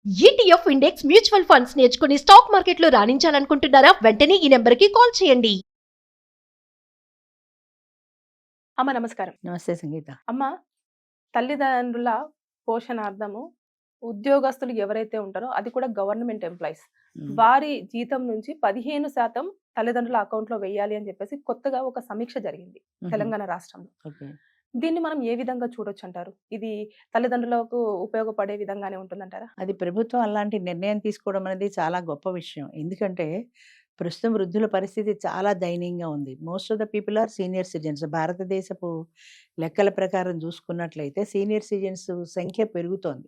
ETF index mutual funds నేర్చుకుని stock మార్కెట్లో రాణించాలనుకుంటున్నారా? వెంటనే ఈ నెంబర్కి కాల్ చేయండి. అమ్మ నమస్కారం. నమస్తే సంగీత. అమ్మ, తల్లిదండ్రుల పోషణార్థము ఉద్యోగస్తులు ఎవరైతే ఉంటారో అది కూడా గవర్నమెంట్ ఎంప్లాయీస్ వారి జీతం నుంచి 15% తల్లిదండ్రుల అకౌంట్లో వేయాలి అని చెప్పేసి కొత్తగా ఒక సమీక్ష జరిగింది తెలంగాణ రాష్ట్రంలో. ఓకే. దీన్ని మనం ఏ విధంగా చూడొచ్చు అంటారు? ఇది తల్లిదండ్రులకు ఉపయోగపడే విధంగానే ఉంటుందంటారా? అది ప్రభుత్వం అలాంటి నిర్ణయం తీసుకోవడం అనేది చాలా గొప్ప విషయం. ఎందుకంటే ప్రస్తుతం వృద్ధుల పరిస్థితి చాలా దయనీయంగా ఉంది. Most of the people are senior citizens. భారతదేశపు లెక్కల ప్రకారం చూసుకున్నట్లయితే సీనియర్ సిటిజన్స్ సంఖ్య పెరుగుతోంది.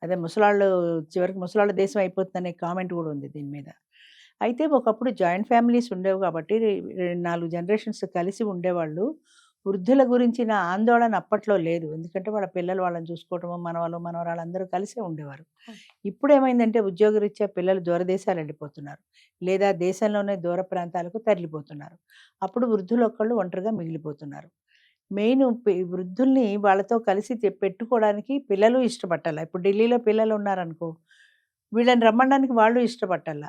అదే ముసలాళ్ళు చివరికి ముసలాళ్ళ దేశం అయిపోతుందనే కామెంట్ కూడా ఉంది దీని మీద. అయితే ఒకప్పుడు జాయింట్ ఫ్యామిలీస్ ఉండేవి కాబట్టి 4 జనరేషన్స్ కలిసి ఉండేవాళ్ళు. వృద్ధుల గురించిన ఆందోళన అప్పట్లో లేదు. ఎందుకంటే వాళ్ళ పిల్లలు వాళ్ళని చూసుకోవటము, మనవాళ్ళు మనవరాళ్ళు అందరూ కలిసే ఉండేవారు. ఇప్పుడు ఏమైందంటే ఉద్యోగరీత్యా పిల్లలు దూరదేశాలు వెళ్ళిపోతున్నారు, లేదా దేశంలోనే దూర ప్రాంతాలకు తరలిపోతున్నారు. అప్పుడు వృద్ధులు ఒక్కళ్ళు ఒంటరిగా మిగిలిపోతున్నారు. మెయిన్ వృద్ధుల్ని వాళ్ళతో కలిసి పెట్టుకోవడానికి పిల్లలు ఇష్టపట్టాల. ఇప్పుడు ఢిల్లీలో పిల్లలు ఉన్నారనుకో, వీళ్ళని రమ్మడానికి వాళ్ళు ఇష్టపట్టాల.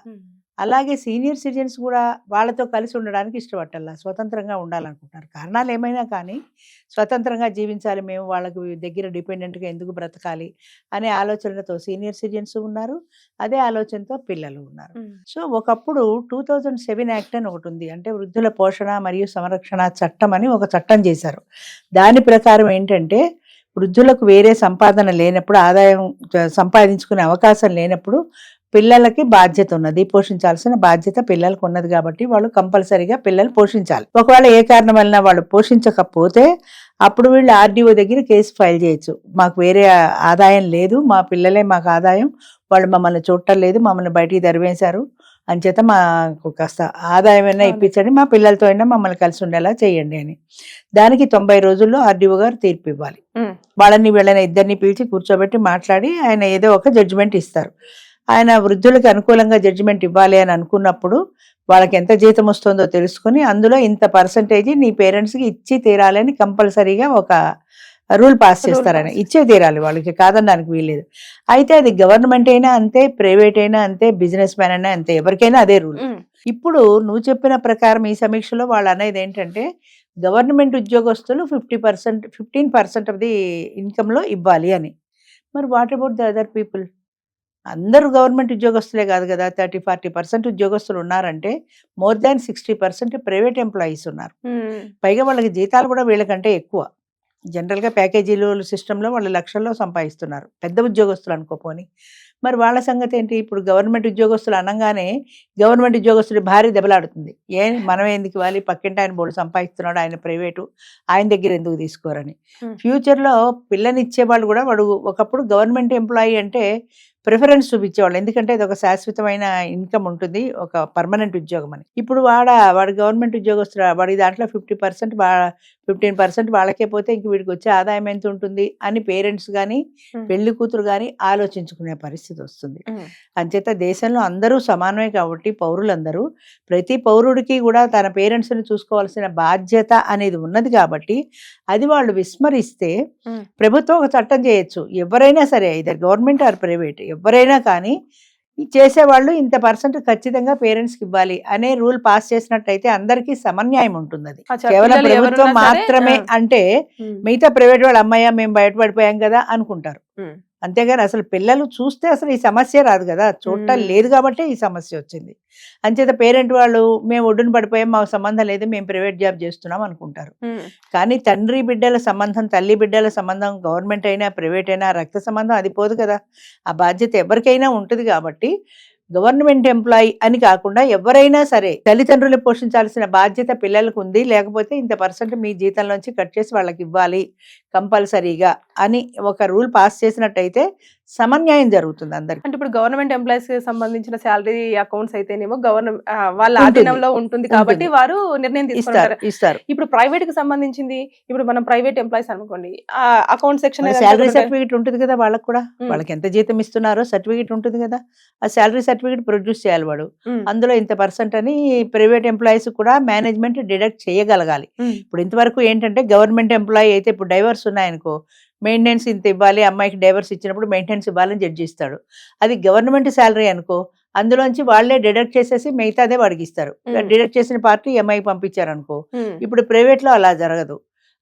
అలాగే సీనియర్ సిటిజన్స్ కూడా వాళ్ళతో కలిసి ఉండడానికి ఇష్టపట్టాల. స్వతంత్రంగా ఉండాలనుకుంటున్నారు. కారణాలు ఏమైనా కానీ స్వతంత్రంగా జీవించాలి, మేము వాళ్ళకి దగ్గర డిపెండెంట్గా ఎందుకు బ్రతకాలి అనే ఆలోచనలతో సీనియర్ సిటిజన్స్ ఉన్నారు. అదే ఆలోచనతో పిల్లలు ఉన్నారు. సో ఒకప్పుడు 2007 యాక్ట్ అని ఒకటి ఉంది. అంటే వృద్ధుల పోషణ మరియు సంరక్షణ చట్టం అని ఒక చట్టం చేశారు. దాని ప్రకారం ఏంటంటే వృద్ధులకు వేరే సంపాదన లేనప్పుడు, ఆదాయం సంపాదించుకునే అవకాశం లేనప్పుడు పిల్లలకి బాధ్యత ఉన్నది, పోషించాల్సిన బాధ్యత పిల్లలకు ఉన్నది. కాబట్టి వాళ్ళు కంపల్సరీగా పిల్లలు పోషించాలి. ఒకవేళ ఏ కారణం వలన వాళ్ళు పోషించకపోతే అప్పుడు వీళ్ళు ఆర్డీఓ దగ్గర కేసు ఫైల్ చేయొచ్చు. మాకు వేరే ఆదాయం లేదు, మా పిల్లలే మాకు ఆదాయం, వాళ్ళు మమ్మల్ని చూడటం లేదు, మమ్మల్ని బయటికి తరివేశారు, అంచేత మాకు కాస్త ఆదాయమైనా ఇప్పించండి, మా పిల్లలతో అయినా మమ్మల్ని కలిసి ఉండేలా చేయండి అని. దానికి 90 రోజుల్లో ఆర్డీఓ గారు తీర్పు ఇవ్వాలి. వాళ్ళని వీళ్ళని ఇద్దరిని పిలిచి కూర్చోబెట్టి మాట్లాడి ఆయన ఏదో ఒక జడ్జిమెంట్ ఇస్తారు. ఆయన వృద్ధులకు అనుకూలంగా జడ్జిమెంట్ ఇవ్వాలి అని అనుకున్నప్పుడు వాళ్ళకి ఎంత జీతం వస్తుందో తెలుసుకుని అందులో ఇంత పర్సంటేజ్ నీ పేరెంట్స్కి ఇచ్చి తీరాలని కంపల్సరీగా ఒక రూల్ పాస్ చేస్తారని. ఇచ్చే తీరాలి, వాళ్ళకి కాదనడానికి వీల్లేదు. అయితే అది గవర్నమెంట్ అయినా అంతే, ప్రైవేట్ అయినా అంతే, బిజినెస్ మ్యాన్ అయినా అంతే, ఎవరికైనా అదే రూల్. ఇప్పుడు నువ్వు చెప్పిన ప్రకారం ఈ సమీక్షలో వాళ్ళు అనేది ఏంటంటే గవర్నమెంట్ ఉద్యోగస్తులు 15% ఆఫ్ ది ఇన్కమ్లో ఇవ్వాలి అని. మరి what about the other people? అందరూ గవర్నమెంట్ ఉద్యోగస్తులే కాదు కదా. 30-40% ఉద్యోగస్తులు ఉన్నారంటే మోర్ దాన్ 60% ప్రైవేట్ ఎంప్లాయీస్ ఉన్నారు. పైగా వాళ్ళకి జీతాలు కూడా వీళ్ళకంటే ఎక్కువ. జనరల్గా ప్యాకేజీలు సిస్టంలో వాళ్ళు లక్షల్లో సంపాదిస్తున్నారు, పెద్ద ఉద్యోగస్తులు అనుకోపోని. మరి వాళ్ళ సంగతి ఏంటి? ఇప్పుడు గవర్నమెంట్ ఉద్యోగస్తులు అనగానే గవర్నమెంట్ ఉద్యోగస్తులు భారీ దెబ్బలాడుతుంది. మనం ఎందుకు ఇవ్వాలి, పక్కింటి ఆయన బోర్డు సంపాదిస్తున్నాడు, ఆయన ప్రైవేటు, ఆయన దగ్గర ఎందుకు తీసుకోరని. ఫ్యూచర్లో పిల్లనిచ్చే వాళ్ళు కూడా వాడు ఒకప్పుడు గవర్నమెంట్ ఎంప్లాయీ అంటే ప్రిఫరెన్స్ చూపించేవాళ్ళు, ఎందుకంటే ఇది ఒక శాశ్వతమైన ఇన్కమ్ ఉంటుంది, ఒక పర్మనెంట్ ఉద్యోగం అని. ఇప్పుడు వాడు గవర్నమెంట్ ఉద్యోగస్తుడు, వాడి దాంట్లో 15% వాళ్ళకే పోతే ఇంక వీడికి వచ్చే ఆదాయం ఎంత ఉంటుంది అని పేరెంట్స్ కానీ పెళ్లి కూతురు కానీ ఆలోచించుకునే పరిస్థితి వస్తుంది. అంచేత దేశంలో అందరూ సమానమే కాబట్టి పౌరులందరూ, ప్రతి పౌరుడికి కూడా తన పేరెంట్స్ని చూసుకోవాల్సిన బాధ్యత అనేది ఉన్నది. కాబట్టి అది వాళ్ళు విస్మరిస్తే ప్రభుత్వం ఒక చట్టం చేయొచ్చు. ఎవరైనా సరే, ఇదర్ గవర్నమెంట్ ఆర్ ప్రైవేట్, ఎవరైనా కానీ చేసేవాళ్ళు ఇంత పర్సెంట్ ఖచ్చితంగా పేరెంట్స్కి ఇవ్వాలి అనే రూల్ పాస్ చేసినట్టయితే అందరికీ సమన్యాయం ఉంటుంది. అది కేవలం ప్రభుత్వం మాత్రమే అంటే మిగతా ప్రైవేట్ వాళ్ళు అమ్మాయ్యా మేము బయటపడిపోయాం కదా అనుకుంటారు. అంతేగాని అసలు పిల్లలు చూస్తే అసలు ఈ సమస్య రాదు కదా, చూడటం లేదు కాబట్టి ఈ సమస్య వచ్చింది. అంచేత పేరెంట్ వాళ్ళు మేము ఒడ్డున పడిపోయాం, మాకు సంబంధం లేదు, మేము ప్రైవేట్ జాబ్ చేస్తున్నాం అనుకుంటారు. కానీ తండ్రి బిడ్డల సంబంధం, తల్లి బిడ్డల సంబంధం, గవర్నమెంట్ అయినా ప్రైవేట్ అయినా రక్త సంబంధం అది పోదు కదా. ఆ బాధ్యత ఎవరికైనా ఉంటుంది. కాబట్టి గవర్నమెంట్ ఎంప్లాయీ అని కాకుండా ఎవరైనా సరే తల్లిదండ్రులు పోషించాల్సిన బాధ్యత పిల్లలకు ఉంది. లేకపోతే ఇంత పర్సెంట్ మీ జీతంలోంచి కట్ చేసి వాళ్ళకి ఇవ్వాలి కంపల్సరీగా అని ఒక రూల్ పాస్ చేసినట్టయితే సమన్యాయం జరుగుతుంది అందరికి. అంటే ఇప్పుడు గవర్నమెంట్ ఎంప్లాయీస్ కి సంబంధించిన శాలరీ అకౌంట్స్ అయితేనేమో గవర్నమెంట్ వాళ్ళ ఆధీనంలో ఉంటుంది కాబట్టి వారు నిర్ణయం ఇస్తారు. ఇప్పుడు ప్రైవేట్ కి సంబంధించింది, ఇప్పుడు మనం ప్రైవేట్ ఎంప్లాయీస్ అనుకోండి, అకౌంట్ సెక్షన్ శాలరీ సర్టిఫికేట్ ఉంటుంది కదా వాళ్ళకి కూడా, వాళ్ళకి ఎంత జీతం ఇస్తున్నారో సర్టిఫికేట్ ఉంటుంది కదా. ఆ శాలరీ సర్టిఫికేట్ ప్రొడ్యూస్ చేయాలి వాడు. అందులో ఇంత పర్సెంట్ అని ప్రైవేట్ ఎంప్లాయీస్ కూడా మేనేజ్మెంట్ డిడక్ట్ చేయగలగాలి. ఇప్పుడు ఇంతవరకు ఏంటంటే గవర్నమెంట్ ఎంప్లాయీ అయితే ఇప్పుడు డైవర్స్ ఉన్నాయనుకో, మెయింటెనెన్స్ ఇంత ఇవ్వాలి, అమ్మాయికి డైవర్స్ ఇచ్చినప్పుడు మెయింటెనెన్స్ ఇవ్వాలని జడ్జి ఇస్తాడు. అది గవర్నమెంట్ శాలరీ అనుకో, అందులోంచి వాళ్ళే డిడక్ట్ చేసేసి మిగతాదే వాడికి ఇస్తారు. డిడక్ట్ చేసిన పార్టీ ఎంఐకి పంపించారు అనుకో. ఇప్పుడు ప్రైవేట్లో అలా జరగదు.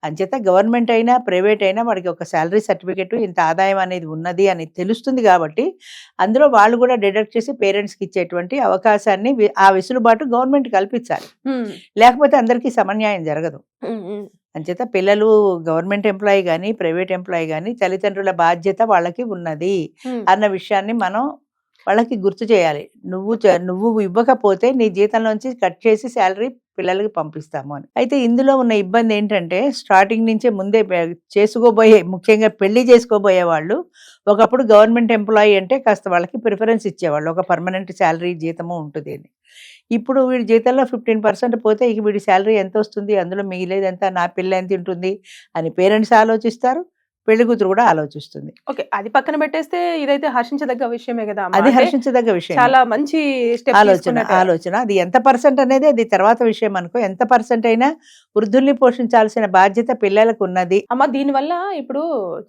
అంచేత గవర్నమెంట్ అయినా ప్రైవేట్ అయినా వాడికి ఒక శాలరీ సర్టిఫికెట్, ఇంత ఆదాయం అనేది ఉన్నది అని తెలుస్తుంది కాబట్టి అందులో వాళ్ళు కూడా డిడక్ట్ చేసి పేరెంట్స్కి ఇచ్చేటువంటి అవకాశాన్ని ఆ వెసులుబాటు గవర్నమెంట్ కల్పించాలి. లేకపోతే అందరికీ సమన్యాయం జరగదు. అంచేత పిల్లలు గవర్నమెంట్ ఎంప్లాయీ కానీ ప్రైవేట్ ఎంప్లాయీ కానీ తల్లిదండ్రుల బాధ్యత వాళ్ళకి ఉన్నది అన్న విషయాన్ని మనం వాళ్ళకి గుర్తు చేయాలి. నువ్వు ఇవ్వకపోతే నీ జీతంలోంచి కట్ చేసి శాలరీ పిల్లలకి పంపిస్తాము అని. అయితే ఇందులో ఉన్న ఇబ్బంది ఏంటంటే స్టార్టింగ్ నుంచే ముందే ముఖ్యంగా పెళ్లి చేసుకోబోయే వాళ్ళు ఒకప్పుడు గవర్నమెంట్ ఎంప్లాయీ అంటే కాస్త వాళ్ళకి ప్రిఫరెన్స్ ఇచ్చేవాళ్ళు, ఒక పర్మనెంట్ శాలరీ జీతము ఉంటుంది అని. ఇప్పుడు వీడి జీతంలో 15% పోతే ఇక వీడి శాలరీ ఎంత వస్తుంది, అందులో మిగిలేదు ఎంత, నా పిల్ల ఎంత ఉంటుంది అని పేరెంట్స్ ఆలోచిస్తారు, పెళ్లి కూతురు కూడా ఆలోచిస్తుంది. ఓకే, అది పక్కన పెట్టేస్తే ఇదైతే హర్షించదగ్గ విషయమే కదా. అది హర్షించదగ్గ విషయం, చాలా మంచి ఆలోచన. అది ఎంత పర్సెంట్ అనేది అది తర్వాత విషయం అనుకో. ఎంత పర్సెంట్ అయినా వృద్ధుల్ని పోషించాల్సిన బాధ్యత పిల్లలకు ఉన్నది. అమ్మ, దీనివల్ల ఇప్పుడు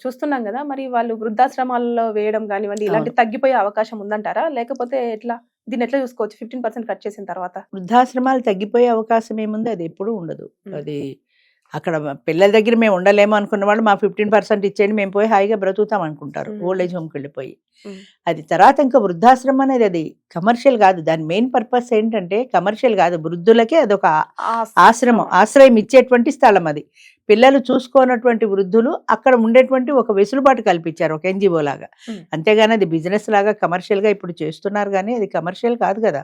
చూస్తున్నాం కదా, మరి వాళ్ళు వృద్ధాశ్రమాల్లో వేయడం కానివ్వండి ఇలాంటి తగ్గిపోయే అవకాశం ఉందంటారా, లేకపోతే ఎట్లా దీన్ని ఎట్లా చూసుకోవచ్చు 15% కట్ చేసిన తర్వాత? వృద్ధాశ్రమాలు తగ్గిపోయే అవకాశం ఏముంది, అది ఎప్పుడూ ఉండదు. అది అక్కడ పిల్లల దగ్గర మేము ఉండలేము అనుకున్న వాళ్ళు మా 15% ఇచ్చేయండి మేము పోయి హాయిగా బ్రతుకుతాం అనుకుంటారు ఓల్డ్ ఏజ్ హోమ్కి వెళ్ళిపోయి. అది తర్వాత ఇంకా వృద్ధాశ్రమం అనేది అది కమర్షియల్ కాదు. దాని మెయిన్ పర్పస్ ఏంటంటే కమర్షియల్ కాదు, వృద్ధులకే అదొక ఆశ్రయం ఇచ్చేటువంటి స్థలం. అది పిల్లలు చూసుకోనటువంటి వృద్ధులు అక్కడ ఉండేటువంటి ఒక వెసులుబాటు కల్పించారు, ఒక ఎన్జిఓ లాగా. అంతేగాని అది బిజినెస్ లాగా కమర్షియల్ గా ఇప్పుడు చేస్తున్నారు, కానీ అది కమర్షియల్ కాదు కదా.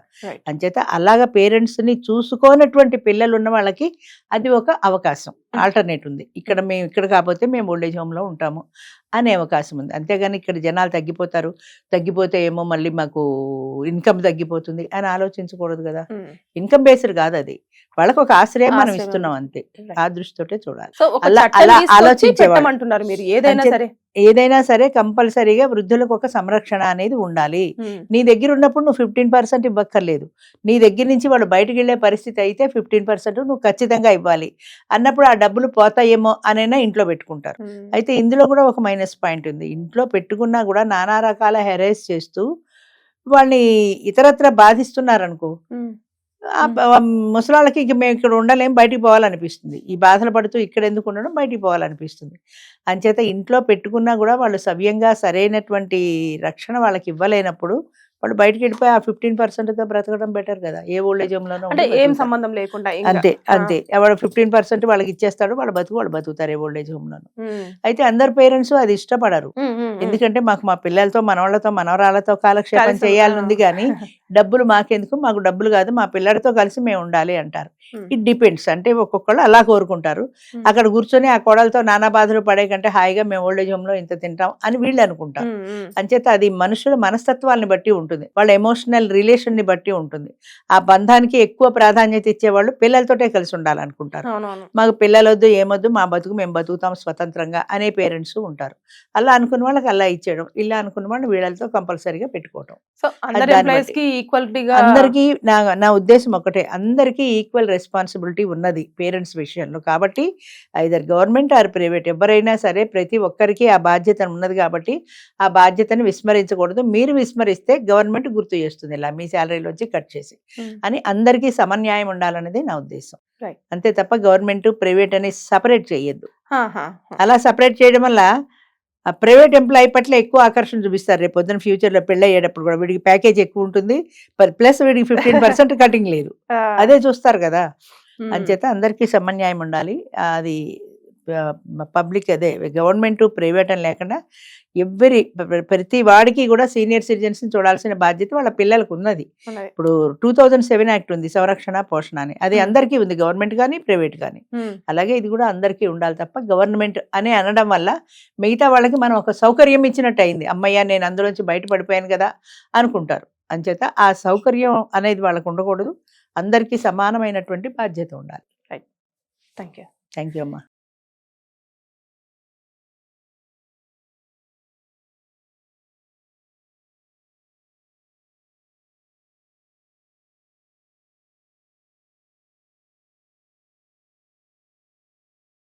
అంచేత అలాగా పేరెంట్స్ ని చూసుకోనటువంటి పిల్లలు ఉన్న వాళ్ళకి అది ఒక అవకాశం, ఆల్టర్నేట్ ఉంది. మేము ఇక్కడ కాకపోతే మేము ఓల్డ్ ఏజ్ హోమ్ లో ఉంటాము అనే అవకాశం ఉంది. అంతేగాని ఇక్కడ జనాలు తగ్గిపోతే ఏమో మళ్ళీ మాకు ఇన్కమ్ తగ్గిపోతుంది అని ఆలోచించకూడదు కదా. ఇన్కమ్ బేస్డ్ కాదు అది, వాళ్ళకు ఒక ఆశ్రయం మనం ఇస్తున్నాం అంతే. ఆ దృష్టితోటే చూడాలి. అలా ఆలోచించేవాళ్ళు మీరు ఏదైనా సరే కంపల్సరీగా వృద్ధులకు ఒక సంరక్షణ అనేది ఉండాలి. నీ దగ్గర ఉన్నప్పుడు నువ్వు 15% ఇవ్వక్కర్లేదు. నీ దగ్గర నుంచి వాళ్ళు బయటకు వెళ్లే పరిస్థితి అయితే 15% నువ్వు ఖచ్చితంగా ఇవ్వాలి అన్నప్పుడు ఆ డబ్బులు పోతాయేమో అనైనా ఇంట్లో పెట్టుకుంటారు. అయితే ఇందులో కూడా ఒక మైనస్ పాయింట్ ఉంది. ఇంట్లో పెట్టుకున్నా కూడా నానా రకాల హెరాస్ చేస్తూ వాళ్ళని ఇతరత్ర బాధిస్తున్నారనుకో, ముసలాళ్ళకి ఇక మేము ఇక్కడ ఉండలేం, బయటికి పోవాలనిపిస్తుంది. ఈ బాధలు పడుతూ ఇక్కడ ఎందుకు ఉండడం, బయటికి పోవాలనిపిస్తుంది. అంచేత ఇంట్లో పెట్టుకున్నా కూడా వాళ్ళు సవ్యంగా సరైనటువంటి రక్షణ వాళ్ళకి ఇవ్వలేనప్పుడు వాళ్ళు బయటకు వెళ్ళిపోయి ఆ 15%తో బ్రతకడం బెటర్ కదా. ఏ ఓల్డ్ ఏజ్ హోమ్ లోనో ఏం సంబంధం లేకుండా అంతే వాడు 15% వాళ్ళకి ఇచ్చేస్తాడు, వాళ్ళు బతుకుతారు ఏ ఓల్డ్ ఏజ్ హోమ్ లోను. అయితే అందరు పేరెంట్స్ అది ఇష్టపడరు. ఎందుకంటే మాకు మా పిల్లలతో మనవాళ్ళతో మనవరాళ్ళతో కాలక్షేపం చేయాలని ఉంది, కానీ డబ్బులు మాకెందుకు, మాకు డబ్బులు కాదు మా పిల్లలతో కలిసి మేము ఉండాలి అంటారు. It depends. అంటే ఒక్కొక్కళ్ళు అలా కోరుకుంటారు. అక్కడ కూర్చొని ఆ కోడలతో నానా బాధలు పడే కంటే హాయిగా మేము ఓల్డ్ ఏజ్ హోమ్ లో ఇంత తింటాం అని వీళ్ళు అనుకుంటారు. అంచేత అది మనుషుల మనస్తత్వాన్ని బట్టి ఉంటుంది, వాళ్ళ ఎమోషనల్ రిలేషన్ ని బట్టి ఉంటుంది. ఆ బంధానికి ఎక్కువ ప్రాధాన్యత ఇచ్చేవాళ్ళు పిల్లలతోటే కలిసి ఉండాలనుకుంటారు. మాకు పిల్లలొద్దు ఏమొద్దు, మా బతుకు మేము బతుకుతాం స్వతంత్రంగా అనే పేరెంట్స్ ఉంటారు. అలా అనుకున్న వాళ్ళకి అలా ఇచ్చేయడం, ఇలా అనుకున్న వాళ్ళు వీళ్ళతో కంపల్సరీగా పెట్టుకోవటం. అందరికీ నా ఉద్దేశం ఒకటే, అందరికీ ఈక్వల్ రెస్పాన్సిబిలిటీ ఉన్నది పేరెంట్స్ విషయంలో. కాబట్టి ఐదర్ గవర్నమెంట్ ఆర్ ప్రైవేట్ ఎవరైనా సరే ప్రతి ఒక్కరికి ఆ బాధ్యత ఉన్నది. కాబట్టి ఆ బాధ్యతను విస్మరించకూడదు. మీరు విస్మరిస్తే గవర్నమెంట్ గుర్తు చేస్తుంది, ఇలా మీ శాలరీలోంచి కట్ చేసి అని. అందరికీ సమన్యాయం ఉండాలనేది నా ఉద్దేశం. అంతే తప్ప గవర్నమెంట్ ప్రైవేట్ అని సపరేట్ చేయొద్దు. అలా సపరేట్ చేయడం వల్ల ఆ ప్రైవేట్ ఎంప్లాయీ పట్ల ఎక్కువ ఆకర్షణ చూపిస్తారు. రేపు పొద్దున ఫ్యూచర్లో పెళ్ళి అయ్యేటప్పుడు కూడా వీడికి ప్యాకేజ్ ఎక్కువ ఉంటుంది, ప్లస్ వీడికి 15% కటింగ్ లేదు, అదే చూస్తారు కదా. అంచేత అందరికీ సమన్యాయం ఉండాలి. అది పబ్లిక్ అదే గవర్నమెంట్ ప్రైవేట్ అని లేకుండా ప్రతి వాడికి కూడా సీనియర్ సిటిజన్స్ ని చూడాల్సిన బాధ్యత వాళ్ళ పిల్లలకు ఉన్నది. ఇప్పుడు 2007 యాక్ట్ ఉంది, సంరక్షణ పోషణ అని. అది అందరికీ ఉంది, గవర్నమెంట్ కానీ ప్రైవేట్ కానీ. అలాగే ఇది కూడా అందరికీ ఉండాలి తప్ప గవర్నమెంట్ అని అనడం వల్ల మిగతా వాళ్ళకి మనం ఒక సౌకర్యం ఇచ్చినట్టు అయింది. అమ్మయ్య నేను అందులోంచి బయటపడిపోయాను కదా అనుకుంటారు. అంచేత ఆ సౌకర్యం అనేది వాళ్ళకు ఉండకూడదు. అందరికీ సమానమైనటువంటి బాధ్యత ఉండాలి. థ్యాంక్ యూ థ్యాంక్ యూ అమ్మా.